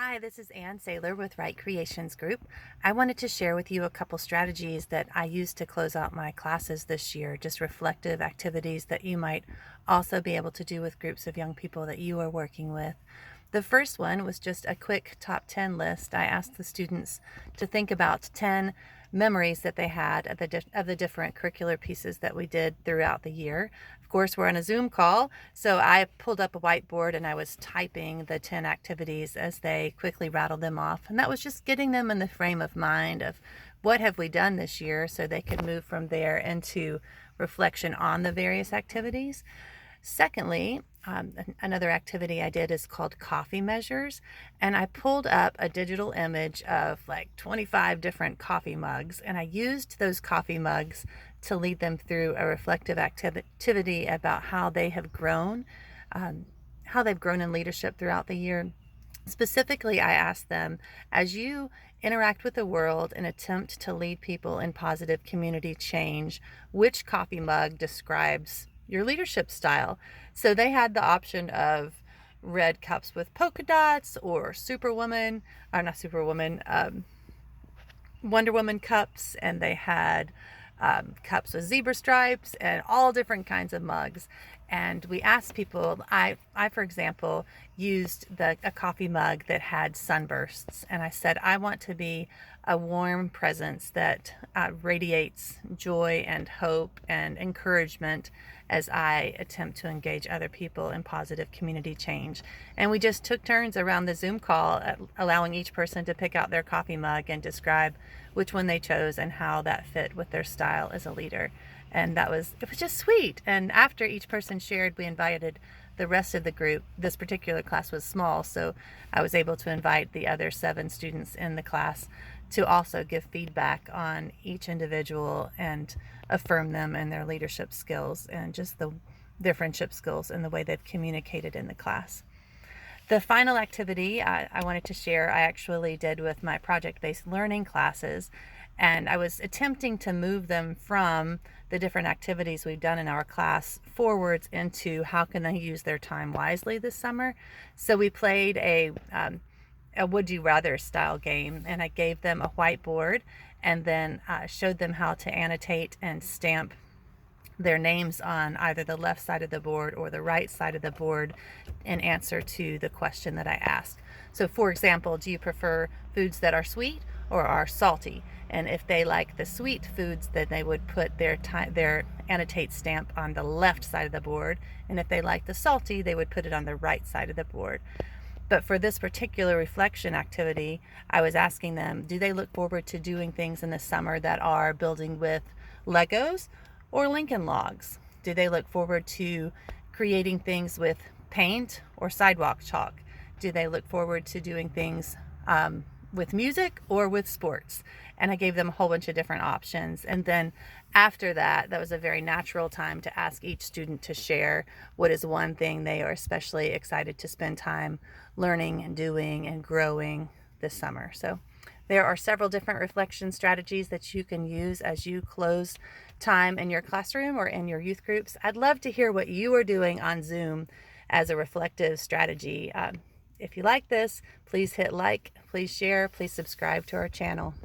Hi, this is Ann Saylor with Right Creations Group. I wanted to share with you a couple strategies that I used to close out my classes this year, just reflective activities that you might also be able to do with groups of young people that you are working with. The first one was just a quick top 10 list. I asked the students to think about 10 memories that they had of the different curricular pieces that we did throughout the year. Of course, we're on a Zoom call, so I pulled up a whiteboard and I was typing the 10 activities as they quickly rattled them off. And that was just getting them in the frame of mind of what have we done this year so they could move from there into reflection on the various activities. Secondly, another activity I did is called coffee measures, and I pulled up a digital image of like 25 different coffee mugs, and I used those coffee mugs to lead them through a reflective activity about how they've grown in leadership throughout the year. Specifically, I asked them, as you interact with the world and attempt to lead people in positive community change, which coffee mug describes your leadership style? So they had the option of red cups with polka dots or Superwoman, or not Superwoman, Wonder Woman cups, and they had cups with zebra stripes and all different kinds of mugs. And we asked people, I for example, used a coffee mug that had sunbursts. And I said, I want to be a warm presence that radiates joy and hope and encouragement as I attempt to engage other people in positive community change. And we just took turns around the Zoom call, allowing each person to pick out their coffee mug and describe which one they chose and how that fit with their style as a leader. And it was just sweet. And after each person shared, we invited the rest of the group. This particular class was small, so I was able to invite the other 7 students in the class to also give feedback on each individual and affirm them and their leadership skills and just their friendship skills and the way they've communicated in the class. The final activity I wanted to share, I actually did with my project-based learning classes, and I was attempting to move them from the different activities we've done in our class forwards into how can they use their time wisely this summer. So we played a would you rather style game, and I gave them a whiteboard and then showed them how to annotate and stamp their names on either the left side of the board or the right side of the board in answer to the question that I asked. So for example, do you prefer foods that are sweet or are salty? And if they like the sweet foods, then they would put their annotate stamp on the left side of the board. And if they like the salty, they would put it on the right side of the board. But for this particular reflection activity, I was asking them, do they look forward to doing things in the summer that are building with Legos or Lincoln Logs? Do they look forward to creating things with paint or sidewalk chalk? Do they look forward to doing things with music or with sports? And I gave them a whole bunch of different options. And then after that was a very natural time to ask each student to share what is one thing they are especially excited to spend time learning and doing and growing this summer. So there are several different reflection strategies that you can use as you close time in your classroom or in your youth groups. I'd love to hear what you are doing on Zoom as a reflective strategy. If you like this, please hit like, please share, please subscribe to our channel.